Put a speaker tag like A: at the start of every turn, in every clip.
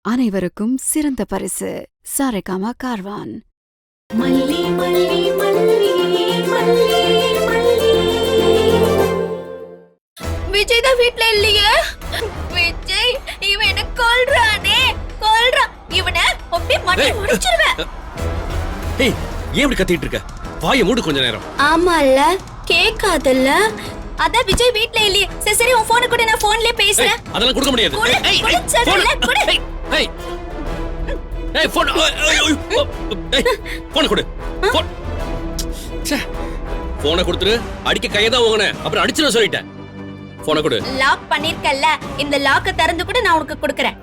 A: அனைவருக்கும் சிறந்த பரிசு சாரேகாமா கார்வான்.
B: மல்லி மல்லி மல்லி மல்லி மல்லி. விஜய் தான் வீட்ல இல்லையே. விஜய் இவன் என்ன கொல்றானே, கொல்றான். இவனை அப்படியே மண்ணை முடிச்சிருவேன்.
C: ஏய், ஏன் இப்படி கத்திட்டு இருக்க? வாயை மூடு கொஞ்ச நேரம்.
B: ஆமால, கேட்காதல்ல. அதான் விஜய் வீட்ல இல்லையே. சரி சரி, உன் போனை கூட, நான் போன்லயே பேசுறேன்.
C: அதெல்லாம் கொடுக்க முடியாது. ஏய் ஏய் போன் போன் கொடு. போனை கொடுத்துரு. அடிக்க கையை தான் வாங்குனேன், அப்புறம் அடிச்சு சொல்லிட்டேன். போனை கொடு.
B: லாக் பண்ணிருக்கல்ல, இந்த லாக்க திறந்து கூட நான் உனக்கு கொடுக்கறேன்.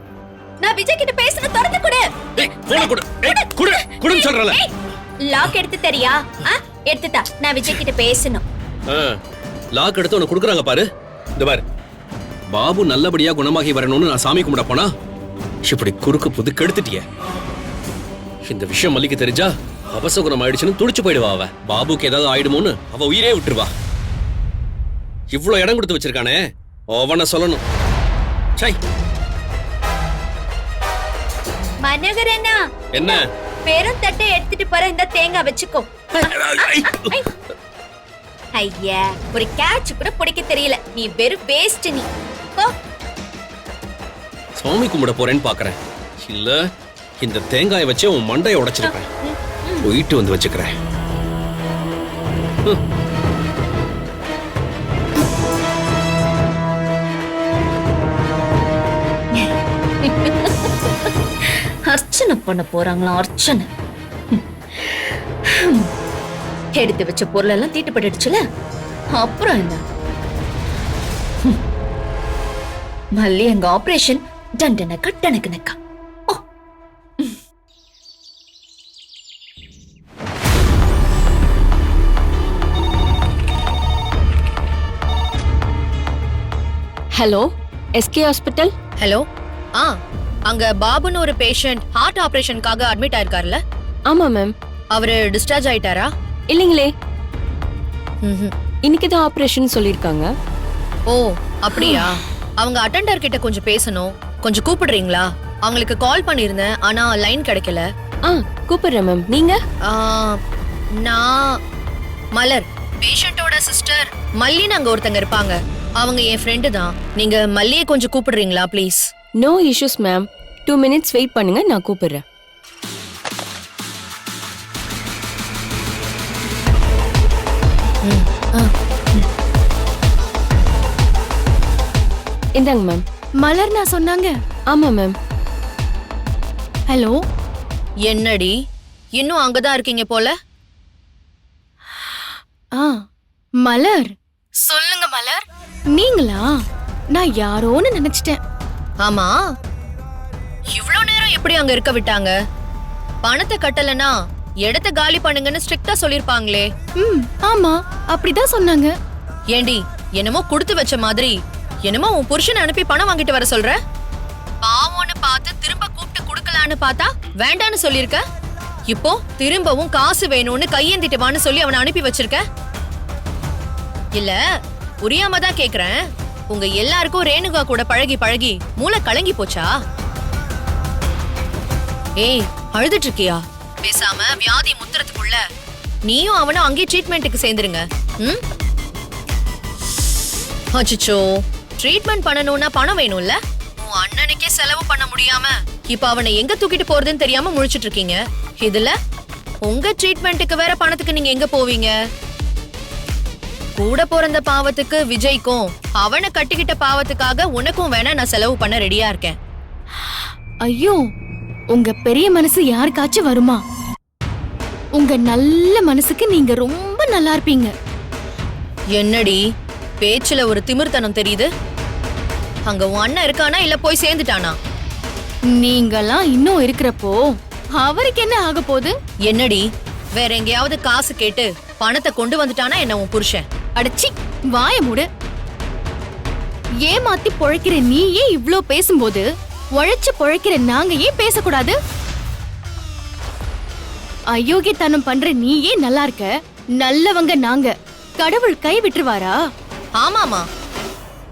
B: நான் விஜய் கிட்ட பேசுன திறந்து கொடு.
C: ஏய் போனை கொடு. ஏய் கொடு கொடுன்னு சொல்றல.
B: லாக் எடுத்து தரியா? எடுத்துட்டா. நான் விஜய் கிட்ட பேசணும்.
C: லாக் எடுத்து உனக்கு கொடுக்குறாங்க பாரு. இந்த பாரு, பாபு நல்லபடியா குணமாகி வரணும்னு நான் சாமி கும்பிட போனா இப்படி குறுக்கு புது கெடுத்துட்டிய. இந்த விஷயம் மல்லிக்கு தெரிஞ்சா அபசகுணம் ஆயிடுச்சுன்னு துடிச்சு போயிடுவா. அவ பாபுக்கு ஏதாவது ஆயிடுமோன்னு அவ உயிரே விட்டுருவா. இவ்வளவு இடம் கொடுத்து வச்சிருக்கானே, அவனை சொல்லணும். சை
B: மனோகரனா,
C: என்ன
B: பெரும் தட்டை எடுத்துட்டு போற. இந்த தேங்காய் வச்சுக்கோ. ஐயா, ஒரு கேட்ச் கூட பிடிக்க தெரியல. நீ வெறும் வேஸ்ட். நீ
C: சாமி கும்பிட போறேன்னு பாக்குறேன். இல்ல இந்த தேங்காயை வச்சு உன் மண்டையை உடைச்சிருப்பேன். போயிட்டு வந்து வச்சுக்கிறேன்.
B: அர்ச்சனை பண்ண போறாங்களா? அர்ச்சனை எடுத்து வச்ச பொருள் எல்லாம் தீட்டுப்பட்டுடுச்சுல, அப்புறம் என்ன? மல்லி எங்க ஆபரேஷன் டண்டன கட்டணக்கு நக்கா.
D: Hello, S K hospital.
E: ஹலோ. அங்க பாபுன்னு ஒரு பேஷண்ட் ஹார்ட் ஆபரேஷனுக்காக அட்மிட் ஆயிருக்காருல?
D: ஆமா மேம்.
E: அவரு டிஸ்சார்ஜ் ஆயிட்டாரா?
D: இல்லைங்களே, இன்னைக்கு தான் ஆபரேஷன் சொல்லிருக்காங்க.
E: ஓ அப்படியா? அவங்க அட்டெண்டர் கிட்ட கொஞ்சம் பேசணும். கொஞ்சம் கூப்பிடுறீங்களா? அவங்களுக்கு கால் பண்ணிருந்தேன், ஆனா லைன் கிடைக்கல.
D: கூப்பிடுறேன் மேம். நீங்க?
E: நான் மலர், பேஷண்டோட சிஸ்டர். மல்லின்னு அங்க ஒருத்தங்க இருப்பாங்க, அவங்க என் ஃப்ரெண்டு தான். நீங்க மல்லியை கொஞ்சம் கூப்பிடுறீங்களா please?
D: No issues ma'am. 2 minutes wait பண்ணுங்க, நான் கூப்பிடுறேன். இந்தாங்க மேம்.
F: மலர் நான் சொன்னாங்க.
D: ஆமா மேம்.
F: ஹலோ.
E: என்னடி இன்னும் அங்கதான் இருக்கீங்க போல?
F: மலர்.
E: சொல்லுங்க மலர்.
F: நீங்களா? நான் யாரோன்னு நினைச்சிட்டேன்.
E: ஆமா, இவ்ளோ நேரம் எப்படி அங்க இருக்க விட்டாங்க? பணத்தை கட்டலனா இடத்தை காலி பண்ணுங்கன்னு ஸ்ட்ரிக்ட்டா சொல்லிருப்பாங்களே.
F: ஆமா, அப்படிதான் சொன்னாங்க.
E: ஏண்டி என்னமோ கொடுத்து வச்ச மாதிரி என்னமோ உன் புருஷனை அனுப்பி பணம் வாங்கிட்டு வர சொல்ற? பாவம்னு பார்த்து திரும்ப கூப்பிட்டு குடுக்கலான்னு பார்த்தா வேண்டான்னு சொல்லிருக்க. இப்போ திரும்பவும் காசு வேணும்னு கையேந்திட்டு வான்னு சொல்லி அவனை அனுப்பி வச்சிருக்க. இல்ல புரியாம தான் கேக்குறேன். உங்க எல்லாருக்கும் ரேணுகா கூட பழகி பழகி மூளை கலங்கி போச்சா? ஏய், அழுதுட்டு இருக்கியா? பேசாம வியாதி முத்துறதுக்குள்ள நீயும் அவனும் அங்கேயே ட்ரீட்மெண்ட்டுக்கு சேர்ந்துருங்க. அச்சோ, ட்ரீட்மெண்ட் பண்ணணும்னா பணம் வேணும்ல? உன் அண்ணனுக்கே செலவு பண்ண முடியாம இப்ப அவனை எங்க தூக்கிட்டு போறதுன்னு தெரியாம முழிச்சிட்டு இருக்கீங்க. இதுல உங்க ட்ரீட்மெண்ட்டுக்கு வேற பணத்துக்கு நீங்க எங்க போவீங்க? கூட பிறந்த பாவத்துக்கு விஜய்க்கும் அவனை கட்டிக்கிட்ட பாவத்துக்காக உனக்கும் வேணா நான் செலவு பண்ண ரெடியா இருக்கேன்.
F: ஐயோ, உங்க பெரிய மனசு யாருக்காச்சும் வருமா? உங்க நல்ல மனசுக்கு நீங்க ரொம்ப நல்லா இருப்பீங்க.
E: என்னடி பேச்சுல ஒரு திமிர்த்தனம் தெரியுது? அங்க உன் அண்ணன் இருக்கானா இல்ல போய் சேர்ந்துட்டானா?
F: நீங்கெல்லாம் இன்னும் இருக்கிறப்போ அவருக்கு என்ன ஆக போகுது?
E: என்னடி வேற எங்கேயாவது காசு கேட்டு பணத்தை கொண்டு வந்துட்டானா என்ன உன் புருஷன்?
F: அடச்சி, வாய மூடு. ஏமாத்தி பொழைக்கிற நீயே இவ்ளோ பேசும்போது உழைச்சு பொழைக்கிற நாங்க ஏன் பேசக்கூடாது? அயோக்கியத்தனம் பண்ற நீயே நல்லா இருக்க. நல்லவங்க நாங்க. கடவுள் கை விட்டுருவாரா?
E: ஆமாமா,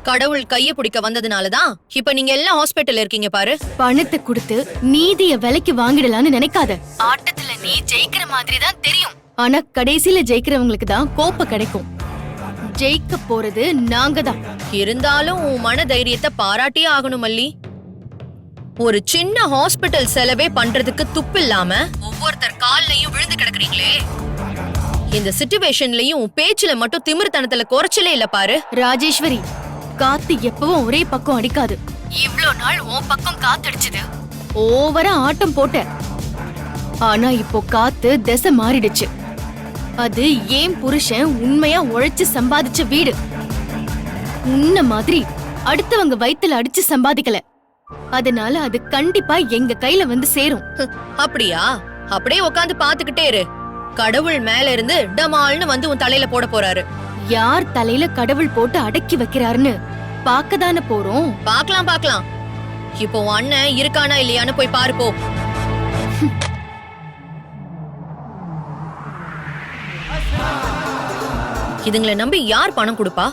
E: கடவுள் கைய பிடிக்க வந்ததுனாலதான் இப்ப நீங்க எல்லாம் ஹாஸ்பிட்டல்ல இருக்கீங்க பாரு.
F: பணத்தை கொடுத்து நீதிய விலைக்கு வாங்கிடலாம்னு நினைக்காத. ஆட்டத்துல நீ ஜெயிக்கிற மாதிரி தான் தெரியும், ஆனா கடைசியில ஜெயிக்கிறவங்களுக்கு தான் கோப்பை கிடைக்கும். ஜெயிக்க போறது நாங்க தான்.
E: இருந்தாலும் உன் மன தைரியத்தை பாராட்டியே ஆகணும் மல்லி. ஒரு சின்ன ஹாஸ்பிட்டல் செலவே பண்றதுக்கு துப்பு இல்லாம ஒவ்வொருத்தர் கால்லயும் விழுந்து கிடக்குறீங்களே. இந்த சிச்சுவேஷன்லயும் உன் பேச்சுல மட்டும் திமிர்த்தனத்துல குறைச்சலே இல்ல பாரு.
F: ராஜேஸ்வரி, காத்து எப்பவும் ஒரே பக்கம் அடிக்காது. இவ்ளோ நாள் உன் பக்கம் காத்தடிச்சது, ஓவரா ஆட்டம் போட்ட. ஆனா இப்போ காத்து திசை மாறிடுச்சு. அது ஏன் புருஷன் உண்மையா உழைச்சு சம்பாதிச்ச வீடு. உன்ன மாதிரி அடுத்தவங்க வயித்துல அடிச்சு சம்பாதிக்கல. அதனால அது கண்டிப்பா எங்க கையில வந்து சேரும்.
E: அப்படியா? அப்படியே உட்காந்து பாத்துக்கிட்டே இரு. கடவுள் மேல இருந்து டமால்னு வந்து உன் தலையில போட போறாரு.
F: யார் தலையில கடவுள் போட்டு அடக்கி வைக்கிறாருன்னு பாக்கதானே போறோம்.
E: பாக்கலாம் பாக்கலாம். இப்போ உன் அண்ணன் இருக்கானா இல்லையான்னு போய் பாரு போ. இதுங்களை நம்பி யார் பணம் கொடுப்பா?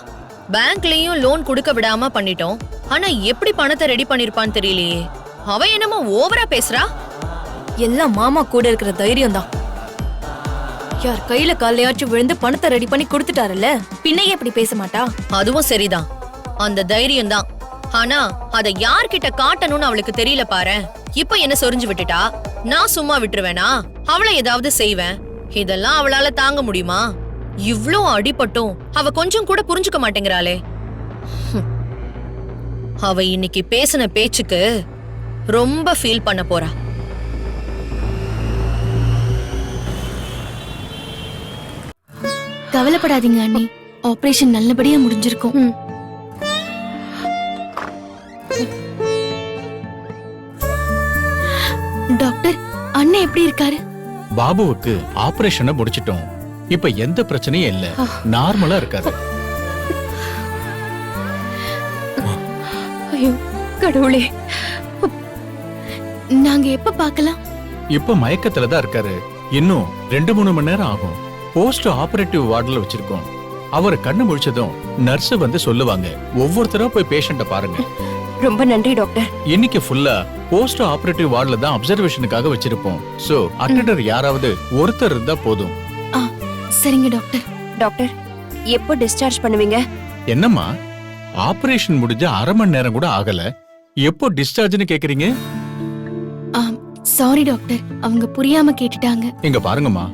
E: பேங்க்லயும் லோன் கொடுக்க விடாம பண்ணிட்டோம். ஆனா எப்படி பணத்தை ரெடி பண்ணிருப்பான்னு தெரியலையே. அவ என்னமோ ஓவரா பேசுறா.
G: எல்லாம் மாமா கூட இருக்கிற தைரியம் தான். யார் கையில காலையாச்சும் விழுந்து பணத்தை ரெடி பண்ணி கொடுத்துட்டாருல்ல, பின்னையே எப்படி பேச மாட்டா?
E: அதுவும் சரிதான், அந்த தைரியம் தான். ஆனா அத யார்கிட்ட காட்டணும்னு அவளுக்கு தெரியல பாரு. இப்ப என்ன சொரிஞ்சு விட்டுட்டா, நான் சும்மா விட்டுருவேனா? அவளை ஏதாவது செய்வேன். இதெல்லாம் அவளால தாங்க முடியுமா? இவ்ளோ அடிபட்டும் அவ கொஞ்சம் கூட புரிஞ்சுக்க மாட்டேங்கிறாளே. அவ இன்னைக்கு பேசின பேச்சுக்கு ரொம்ப ஃபீல் பண்ண போறா.
F: கவலைப்படாதீங்க அண்ணி, ஆபரேஷன் நல்லபடியா முடிஞ்சிருக்கும். டாக்டர், அண்ணன் எப்படி இருக்காரு?
H: பாபுவுக்கு ஆபரேஷனை முடிச்சிட்டோம். இப்ப எந்த பிரச்சனையும் இல்ல, நார்மலா இருக்காரு.
D: ஐயோ கடவுளே,
F: நாங்க எப்ப பார்க்கலாம்?
H: இப்ப மயக்கத்துல தான் இருக்காரு. இன்னும் 2-3 மணி நேரம் ஆகும். போஸ்ட் ஆபரேட்டிவ் வார்டுல வச்சிருக்கோம். அவர் கண்ணு முழிச்சதும் நர்ஸ் வந்து சொல்லுவாங்க. ஒவ்வொருத்தரா போய் பேஷண்ட பாருங்க.
D: ரொம்ப நன்றி டாக்டர்.
H: இன்னைக்கு ஃபுல்லா போஸ்ட் ஆபரேட்டிவ் வார்டுல தான் அப்சர்வேஷனுக்காக வச்சிருப்போம். சோ அட்டெண்டர் யாராவது ஒருத்தர் இருந்தா போதும்.
F: சரிங்க டாக்டர்.
D: டாக்டர், எப்போ டிஸ்சார்ஜ் பண்ணுவீங்க?
H: என்னம்மா, ஆபரேஷன் முடிஞ்ச 1/2 மணி நேரம் கூட ஆகல, எப்போ டிஸ்சார்ஜ்னு கேக்குறீங்க?
F: சாரி டாக்டர், அவங்க புரியாம கேட்டுட்டாங்க.
H: இங்க பாருங்கம்மா,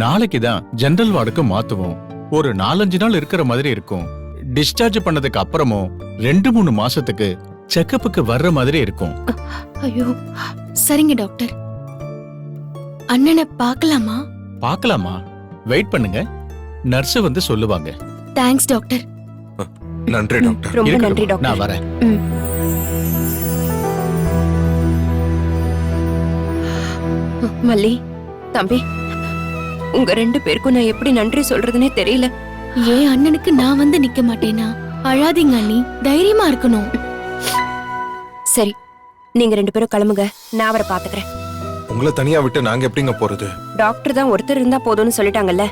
H: நாளைக்கு தான் ஜெனரல் வார்டுக்கு மாத்துவோம். ஒரு 4-5 நாள் இருக்கிற மாதிரி இருக்கும். டிஸ்சார்ஜ் பண்ணதுக்கு அப்புறமும் 2-3 மாசத்துக்கு செக்கப்புக்கு வர்ற மாதிரி இருக்கும்.
F: ஐயோ, சரிங்க டாக்டர். அண்ணனை பார்க்கலாமா?
H: பார்க்கலாமா? வெயிட் பண்ணுங்க, நர்ஸ் வந்து சொல்லுவாங்க.
F: Thanks doctor.
I: நன்றி டாக்டர்.
D: ரொம்ப
H: இருக்கட்டும்,
D: நன்றி டாக்டர்.
H: நான் வரேன்.
D: மல்லி, தம்பி, உங்க 2 பேருக்கும் நான் எப்படி நன்றி சொல்றதுன்னே தெரியல.
F: ஏன் அண்ணனுக்கு நான் வந்து நிக்க மாட்டேனா? அழாதீங்க அண்ணி, தைரியமா இருக்கணும்.
D: சரி, நீங்க 2 பேரும் கிளம்புங்க, நான் அவரை பாத்துக்கிறேன்.
I: உங்களை தனியா விட்டு நாங்க எப்படிங்க போறது?
D: டாக்டர் தான் ஒருத்தர் இருந்தா போதும்னு சொல்லிட்டாங்கல்ல.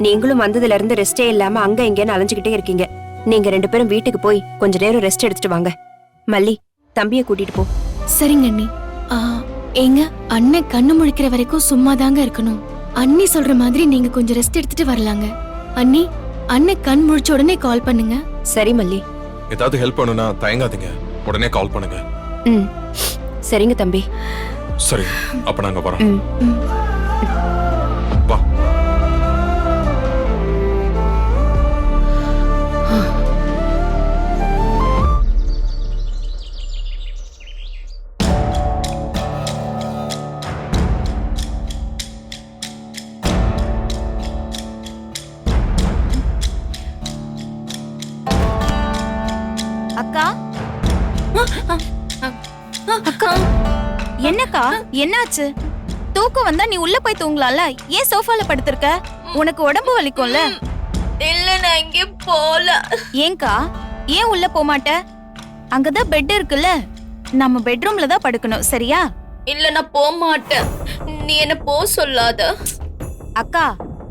D: நீங்களும் வந்ததுல இருந்து ரெஸ்டே இல்லாம அங்க இங்கன்னு அலைஞ்சுக்கிட்டே இருக்கீங்க. நீங்க 2 பேரும் வீட்டுக்கு போய் கொஞ்ச நேரம் ரெஸ்ட் எடுத்துட்டு வாங்க. மல்லி, தம்பியை கூட்டிட்டு போ.
F: சரிங்க அண்ணி. ஏங்க, அண்ணன் கண்ணு முழிக்கிற வரைக்கும் சும்மா தாங்க இருக்கணும். அண்ணி சொல்ற மாதிரி நீங்க கொஞ்சம் ரெஸ்ட் எடுத்துட்டு வரலாங்க. அண்ணி, அண்ணன் கண் முழிச்ச உடனே கால் பண்ணுங்க.
D: சரி மல்லி.
I: ஏதாவது ஹெல்ப் பண்ணுனா தயங்காதீங்க, உடனே கால் பண்ணுங்க.
D: ம், சரிங்க தம்பி.
I: சரி, அப்ப நாங்க வரோம்.
D: ம்.
I: வா.
G: அக்கா, அக்கா, என்னக்கா, என்னாச்சு? தூக்கம் வந்தா நீ உள்ள போய் தூங்கலாம்ல, ஏன் சோஃபால படுத்திருக்க? உனக்கு உடம்பு வலிக்கும்ல.
B: இல்ல, நான் இங்க போல.
G: ஏன்க்கா, ஏன் உள்ள போக மாட்ட? அங்கதான் பெட் இருக்குல்ல, நம்ம பெட்ரூம்ல தான் படுக்கணும், சரியா?
B: இல்ல, நான் போக மாட்டேன். நீ என்ன போ சொல்லாத.
G: அக்கா,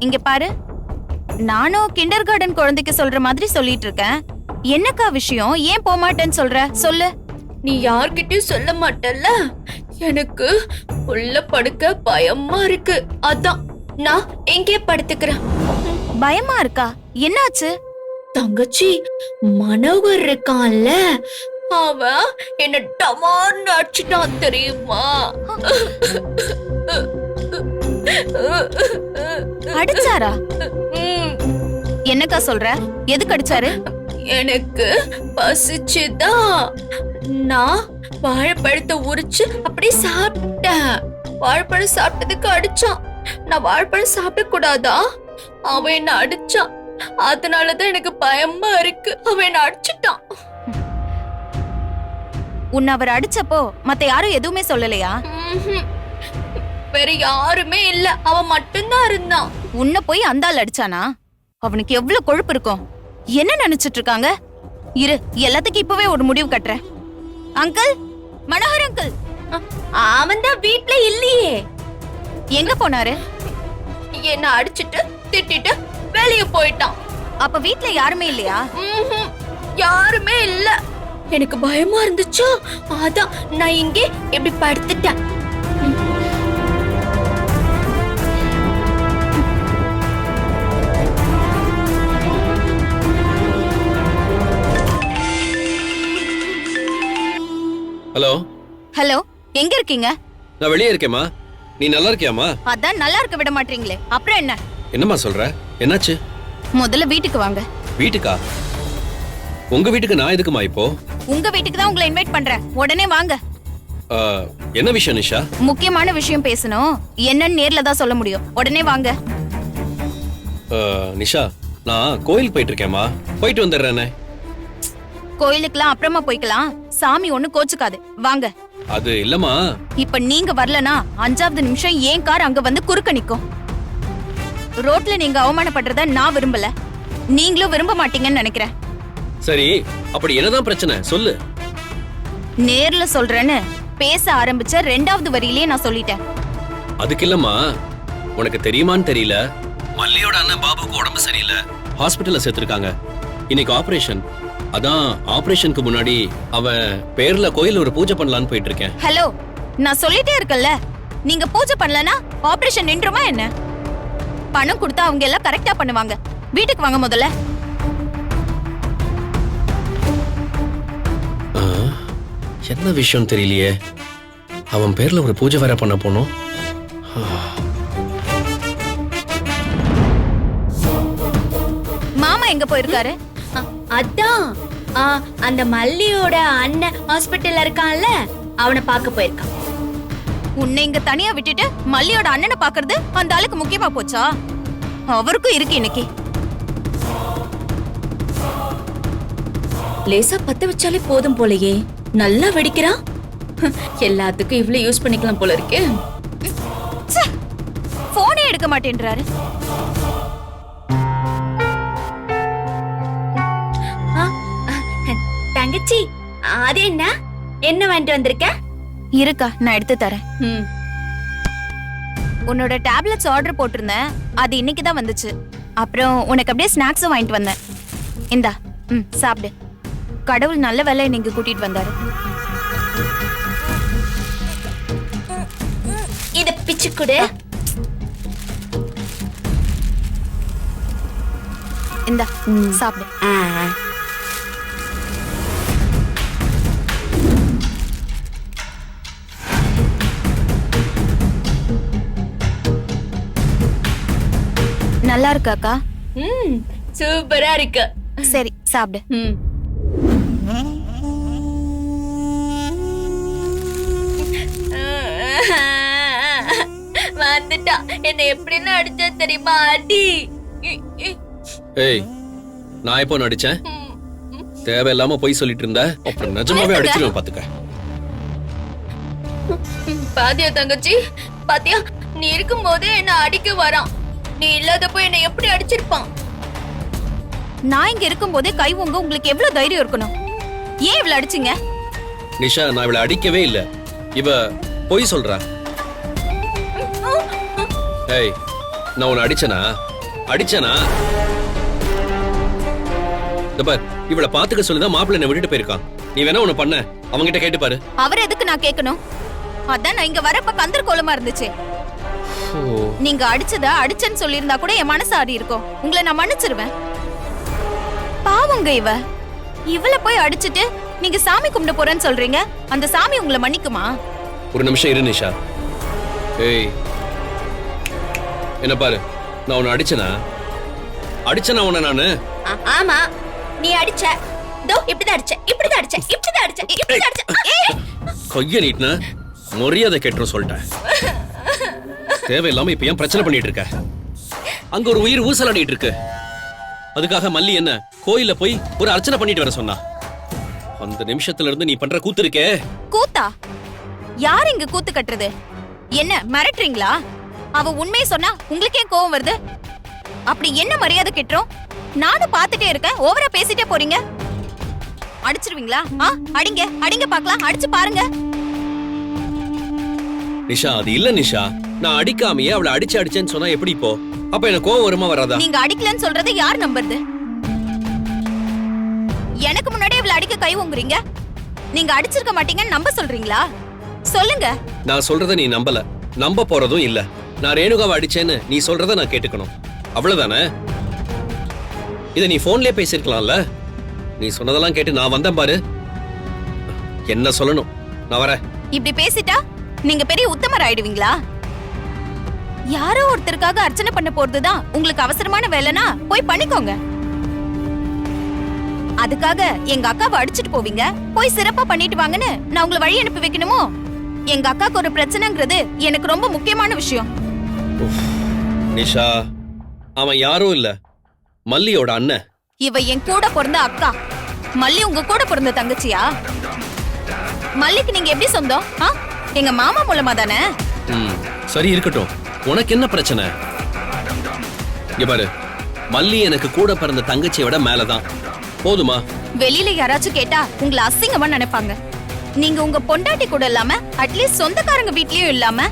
G: இங்க பாரு, நானும் கிண்டர் கார்டன் குழந்தைக்கு சொல்ற மாதிரி சொல்லிட்டு இருக்கேன்.
F: என்னக்கா விஷயம்? ஏன் போக மாட்டேன்னு சொல்ற? சொல்லு.
B: நீ யார்கிட்டயும் சொல்ல மாட்டல்ல. எனக்கு உள்ள படுக்க பயமா இருக்கு. அதான் நான் எங்கே படுத்துக்கிறேன்.
F: பயமா இருக்கா? என்னாச்சு?
B: தங்கச்சி மனோகர் இருக்கான்ல, அவன் என்ன டமார்னு அடிச்சிட்டான் தெரியுமா?
F: அடிச்சாரா?
B: ம்,
F: என்னக்கா சொல்ற? எதுக்கு அடிச்சாரு?
B: எனக்கு பசிச்சுதான் நான் வாழைப்பழத்தை உரிச்சு அப்படியே சாப்பிட்டேன். வாழைப்பழம் சாப்பிட்டதுக்கு அடிச்சான். நான் வாழைப்பழம் சாப்பிட கூடாதா? அவன் என்ன அடிச்சான். அதனாலதான் எனக்கு பயமா இருக்கு. அவன் என்ன அடிச்சிட்டான்.
F: உன்னை அவர் அடிச்சப்போ மத்த யாரும் எதுவுமே சொல்லலையா?
B: ம்ஹும். வேற யாருமே இல்ல, அவன் மட்டும்தான் இருந்தான்.
F: உன்னை போய் அந்த ஆள் அடிச்சானா? அவனுக்கு எவ்வளவு கொழுப்பு இருக்கும். என்ன நினைச்சிட்டு இருக்காங்க? இரு, எல்லாத்துக்கும் இப்பவே ஒரு முடிவு கட்டுறேன். அங்கிள், மனோகர் அங்கிள்,
B: அவன் தான் வீட்ல இல்லையே.
F: எங்க போனாரு?
B: என்ன அடிச்சிட்டு திட்டிட்டு வெளிய போயிட்டான்.
F: அப்ப வீட்ல யாருமே இல்லையா?
B: ம்ஹும். யாருமே இல்ல. எனக்கு பயமா இருந்துச்சா, அதான் நான் இங்கே இப்படி படுத்துட்டேன்.
C: ஹலோ.
F: ஹலோ, எங்க இருக்கீங்க?
C: நான் வெளியே இருக்கேம்மா. நீ நல்லா இருக்கியாம்மா?
F: அதான் நல்லா இருக்க விட மாட்டீங்களே, அப்புறம் என்ன?
C: என்னம்மா சொல்ற? என்னாச்சு?
F: முதல்ல வீட்டுக்கு வாங்க.
C: வீட்டுக்கா? உங்க வீட்டுக்கு நான் எதுக்குமா இப்போ?
F: உங்க வீட்டுக்கு தான் உங்களை இன்வைட் பண்றேன். உடனே வாங்க.
C: ஆ, என்ன விஷயம் நிஷா?
F: முக்கியமான விஷயம் பேசணும். என்னன்னு நேர்ல தான் சொல்ல முடியும். உடனே வாங்க.
C: நிஷா, நான் கோயில் போயிட்டு இருக்கேம்மா. போயிட்டு வந்துடுறேனே.
F: கோயிலுக்குலாம் அப்புறமா போய்க்கலாம். சாமி ஒண்ணு கோச்சுக்காது. வாங்க.
C: அது இல்லம்மா.
F: இப்ப நீங்க வரலனா 5வது நிமிஷம் ஏன் கார் அங்க வந்து குறுக்க நிக்கும். ரோட்ல நீங்க அவமானப்படுறத நான் விரும்பல. நீங்களும் விரும்ப மாட்டீங்கன்னு நினைக்கிறேன்.
C: சரி, அப்படி என்னதான் பிரச்சனை சொல்லு.
F: நேர்ல சொல்றேன்னு பேச ஆரம்பிச்ச 2வது வரியிலேயே நான் சொல்லிட்டேன்.
C: அதுக்கு இல்லம்மா, உனக்கு தெரியுமான்னு தெரியல, மல்லியோட அண்ணன் பாபுக்கு உடம்பு சரியில்லை, ஹாஸ்பிட்டல்ல சேர்த்திருக்காங்க. இன்னைக்கு ஆபரேஷன். அதான் ஆபரேஷனுக்கு முன்னாடி அவன் பேர்ல கோயில் ஒரு பூஜை பண்ணலான்னு போயிட்டு இருக்கேன்.
F: ஹலோ, நான் சொல்லிட்டே இருக்கல்ல. நீங்க பூஜை பண்ணலனா ஆபரேஷன் நின்றுமா என்ன? பணம் கொடுத்தா அவங்க எல்லாம் கரெக்டா பண்ணுவாங்க. வீட்டுக்கு வாங்க முதல்ல.
C: என்ன விஷயம் தெரியலையே. அவன் பேர்ல ஒரு பூஜை வேற பண்ண போனோம்.
F: மாமா எங்க போயிருக்காரு?
B: அதான் அந்த மல்லியோட அண்ணன் ஹாஸ்பிட்டல்ல இருக்கான்ல, அவனை பார்க்க போயிருக்கான்.
F: உன்னை இங்க தனியா விட்டுட்டு மல்லியோட அண்ணனை பாக்குறது அந்த ஆளுக்கு முக்கியமா போச்சா? அவருக்கும் இருக்கு இன்னைக்கு.
B: லேசா பத்த வச்சாலே போதும் போலயே. நல்லா வெடிக்கிறான். எல்லாத்துக்கும் இவ்ளோ யூஸ் பண்ணிக்கலாம் போல இருக்கு.
F: போனே எடுக்க மாட்டேன்றாரு.
B: தங்கச்சி, அது என்ன வாங்கிட்டு வந்திருக்க?
F: இருக்கா, நான் எடுத்து தரேன்.
B: ம்.
F: உன்னோட டேப்லெட்ஸ் ஆர்டர் போட்டிருந்தேன். அது இன்னைக்கு தான் வந்துச்சு. அப்புறம் உனக்கு அப்படியே ஸ்நாக்ஸும் வாங்கிட்டு வந்தேன். இந்தா, சாப்பிடு. கடவுள் நல்ல வேலையை நீங்க கூட்டிட்டு வந்தாரு.
B: இத பிச்சு கொடு.
F: இந்தா, சாப்பிடு. நல்லா இருக்காக்கா?
B: சூப்பரா இருக்கு.
F: சரி, சாப்பிடு.
B: வந்துட்டா. என்ன எப்படின்னு அடிச்சா தெரியுமா? அடி.
C: ஏய், நான் எப்போ நடிச்சேன்? தேவையில்லாம போய் சொல்லிட்டு இருந்த. அப்புறம் நிஜமாவே அடிச்சிருவேன் பாத்துக்க.
B: பாத்தியா தங்கச்சி, பாத்தியா? நீ இருக்கும் போதே என்ன அடிக்க வரான். நீ இல்லாதப்போ என்ன எப்படி அடிச்சிருப்பான்?
F: நான் இங்க இருக்கும் போதே கை உங்க உங்களுக்கு எவ்வளவு தைரியம் இருக்கணும்? ஏன் இவ்வளவு அடிச்சீங்க?
C: நிஷா, நான் இவளை அடிக்கவே இல்ல. இவ பொய் சொல்றா. ஏய், நான் உன்னை அடிச்சனா? இந்த பார், இவளை பாத்துக்க சொல்லிதான் மாப்பிள்ளை என்ன விட்டுட்டு போயிருக்கான். நீ வேணா உன்னை பண்ண அவங்கிட்ட கேட்டு பாரு.
G: அவர் எதுக்கு நான் கேட்கணும்? அதான் நான் இங்க வரப்ப கந்தர்கோலமா இருந்துச்சு. நீங்க அடிச்சேன்னு சொல்லியிருந்தா கூட என் மனசு ஆடி இருக்கும். உங்களை நான் மன்னிச்சிருவேன். பாவங்க இவளை போய் அடிச்சிட்டு நீங்க சாமி கும்பிட போறேன்னு சொல்றீங்க. அந்த சாமி உங்களை மன்னிக்குமா?
C: ஒரு நிமிஷம் இரு நிஷா. ஏய், என்ன பாரு, நான் உன்னை அடிச்சனா உன்னை நானு?
B: ஆமா, நீ அடிச்ச. இப்படிதான் அடிச்ச.
C: கைய நீட்டின மரியாதை கேட்டுரும் சொல்லிட்டேன். தேவையில்லாம இப்ப ஏன் பிரச்சனை பண்ணிட்டு இருக்க? அங்க ஒரு உயிர் ஊசலாடிட்டு இருக்கு. அதுக்காக மல்லி என்ன கோயில்ல போய் ஒரு அர்ச்சனை பண்ணிட்டு வர சொன்னா. அந்த நிமிஷத்துல இருந்து நீ பண்ற கூத்து இருக்கே.
G: கூத்தா? யார் இங்க கூத்து கட்டுறது? என்ன மிரட்டுறீங்களா? அவ உண்மையை சொன்னா உங்களுக்கே கோவம் வருது? அப்படி என்ன மரியாதை கெட்டுறோம்? நானும் பாத்துட்டே இருக்கேன், ஓவரா பேசிட்டே போறீங்க. அடிச்சிருவீங்களா? அடிங்க பாக்கலாம், அடிச்சு பாருங்க.
C: நிஷா, அது இல்ல நிஷா. நான் அடிக்காமையே அவளை அடிச்சேன்னு சொன்னா எப்படி இப்போ? அப்ப எனக்கு கோவம் வருமா வராதா?
G: நீங்க அடிக்கலன்னு சொல்றது யார் நம்புறது? எனக்கு முன்னாடி இவளை அடிக்க கை ஓங்குறீங்க. நீங்க அடிச்சிருக்க மாட்டீங்கன்னு நம்ப சொல்றீங்களா? சொல்லுங்க. நான்
C: சொல்றத நீ நம்ப போறதும் இல்ல. நான் ரேணுகாவை அடிச்சேன்னு நீ சொல்றத நான் கேட்டுக்கணும், அவ்வளவுதானே? இத நீ போன்லயே பேசிருக்கலாம்ல. நீ சொன்னதெல்லாம் கேட்டு நான் வந்தேன் பாரு. என்ன சொல்லணும்? நான் வரேன்.
G: இப்படி பேசிட்டா நீங்க பெரிய உத்தமர் ஆயிடுவீங்களா? யாரோ ஒருத்தருக்காக அர்ச்சனை பண்ண போறதுதான் உங்களுக்கு அவசரமான வேலைனா போய் பண்ணிக்கோங்க. அதுக்காக எங்க அக்காவை அடிச்சிட்டு போவீங்க, போய் சிறப்பா பண்ணிட்டு வாங்கன்னு நான் உங்களை வழி அனுப்பி வைக்கணுமோ? எங்க அக்காக்கு ஒரு பிரச்சனைங்கிறது எனக்கு ரொம்ப முக்கியமான விஷயம்.
C: நிஷா, அவன் யாரும் இல்ல, மல்லியோட அண்ணன்.
G: இவ என் கூட பிறந்த அக்கா. மல்லி உங்க கூட பிறந்த தங்கச்சியா? மல்லிக்கு நீங்க எப்படி சொந்தம்? எங்க மாமா மூலமா தானே?
C: சரி, இருக்கட்டும். உனக்கு என்ன பிரச்சனை? இங்க பாரு, மல்லி எனக்கு கூட பிறந்த தங்கச்சியை விட மேலதான். போதுமா?
G: வெளியில யாராச்சும் கேட்டா உங்களை அசிங்கமா நினைப்பாங்க. நீங்க உங்க பொண்டாட்டி கூட இல்லாம அட்லீஸ்ட் சொந்தக்காரங்க வீட்லயும் இல்லாம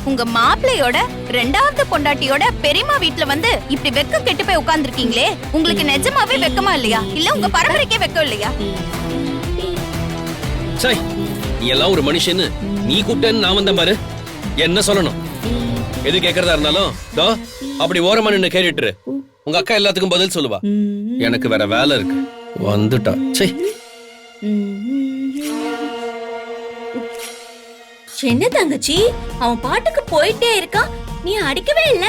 G: உங்க மாப்பிள்ளையோட ரெண்டாவது பொண்டாட்டியோட பெரியம்மா வீட்ல வந்து இப்படி வெக்கம் கெட்டு போய் உட்கார்ந்துருக்கீங்களே, உங்களுக்கு நிஜமாவே வெக்கமா இல்லையா? இல்ல உங்க பரம்பரைக்கே வெக்கம் இல்லையா?
C: சை, நீ எல்லாம் ஒரு மனுஷன்னு நீ கூப்பிட்டேன்னு நான் வந்தேன் பாரு. என்ன சொல்லணும்? எது கேக்குறதா இருந்தாலும் தோ அப்படி ஓரமா நின்னு கேட்டுரு. உங்க அக்கா எல்லாத்துக்கும் பதில் சொல்லுவா. எனக்கு வேற வேலை இருக்கு. வந்துட்டா. சை,
B: என்ன தங்கச்சி, அவன் பாட்டுக்கு போயிட்டே இருக்கான், நீ அடிக்கவே இல்ல?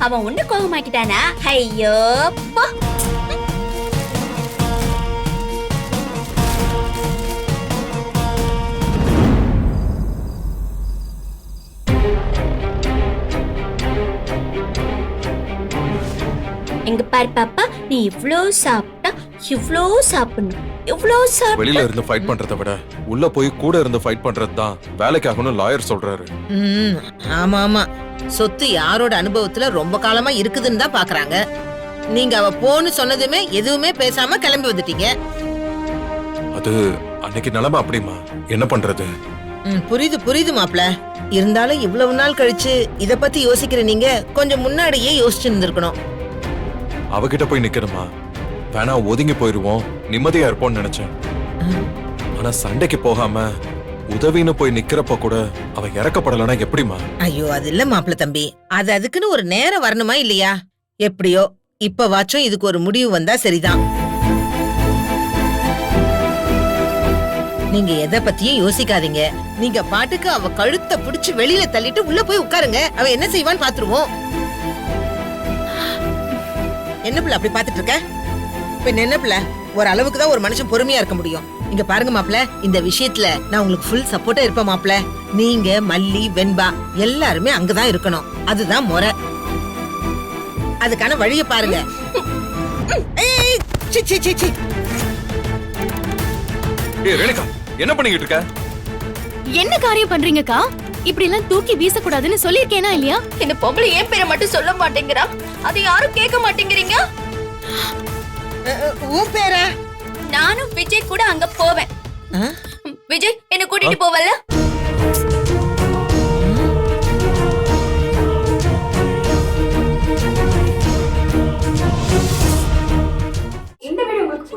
B: அவன் ஒண்ணு கோவமாக்கிட்டானா? ஐயோ பா. எங்க பாரு பாப்பா, நீ இவ்ளோ சாப்பிட்டா இவ்ளோ சாப்பிடணும்.
I: வெளியில இருந்து ஃபைட் பண்றதை விட உள்ள போய் கூட இருந்து ஃபைட் பண்றது தான் வேலைக்காகனு லாயர் சொல்றாரு.
J: ஆமா ஆமா, சொத்து யாரோட அனுபவத்துல ரொம்ப காலமா இருக்குதுன்னு தான் பாக்குறாங்க. நீங்க அவ போன்னு சொன்னதுமே எதுவுமே பேசாம கிளம்பி வந்துட்டீங்க.
I: அது அன்னைக்கு நிலைமை அப்படிமா, என்ன பண்றது?
J: புரியுது புரியுது மாப்ள. இருந்தாலும் இவ்வளவு நாள் கழிச்சு இத பத்தி யோசிக்கிற நீங்க கொஞ்சம் முன்னாடியே யோசிச்சு இருந்திருக்கணும்.
I: அவகிட்ட போய் நிக்கணுமா? வேணா ஒதுங்கி போயிருவோம், நிம்மதியா இருப்போம்னு நினைச்சேன். ஆனா சண்டைக்கு போகாம உதவின்னு போய் நிக்கிறப்ப கூட அவ இறக்கப்படலனா எப்படிமா?
J: ஐயோ, அது இல்ல மாப்ள தம்பி, அது அதுக்குன்னு ஒரு நேரம் வரணுமா இல்லையா? எப்படியோ இப்ப வாச்சும் இதுக்கு ஒரு முடிவு வந்தா சரிதான். நீங்க எதை பத்தியும் யோசிக்காதீங்க. நீங்க பாட்டுக்கு அவ கழுத்தை பிடிச்சு வெளியில தள்ளிட்டு உள்ள போய் உட்காருங்க. அவ என்ன செய்வான்னு பாத்துருவோம். என்ன பிள்ளை அப்படி பாத்துட்டு இருக்க? இப்ப என்ன பிள்ளை, ஒரு அளவுக்கு தான் ஒரு மனுஷன் பொறுமையா இருக்க முடியும். இங்க பாருங்க மாப்ள, இந்த விஷயத்துல நான் உங்களுக்கு ஃபுல் சப்போர்ட்டா இருப்பேன் மாப்ள. நீங்க மல்லி வெண்பா எல்லாருமே அங்கதான் இருக்கணும், அதுதான் முறை. அதுக்கான வழிய பாருங்க. ஏய், சி சி சி சி.
I: ஏய் ரேணுகா, என்ன பண்ணிக்கிட்டு இருக்க?
F: என்ன காரியம் பண்றீங்கக்கா? இப்படி எல்லாம் தூக்கி வீசக்கூடாதுன்னு சொல்லிருக்கேனா இல்லையா?
B: இந்த பொம்பளை ஏன் பேரை மட்டும் சொல்ல மாட்டேங்கிறா? அது யாரும் கேட்க மாட்டேங்கிறீங்க.
J: உன் பேரா?
B: நானும் விஜய் கூட அங்க போவேன். விஜய் என்ன கூட்டிட்டு போவல?
K: இந்த வீடியோ உங்களுக்கு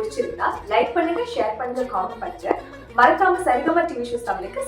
K: விஷஸ் தமிழுக்கு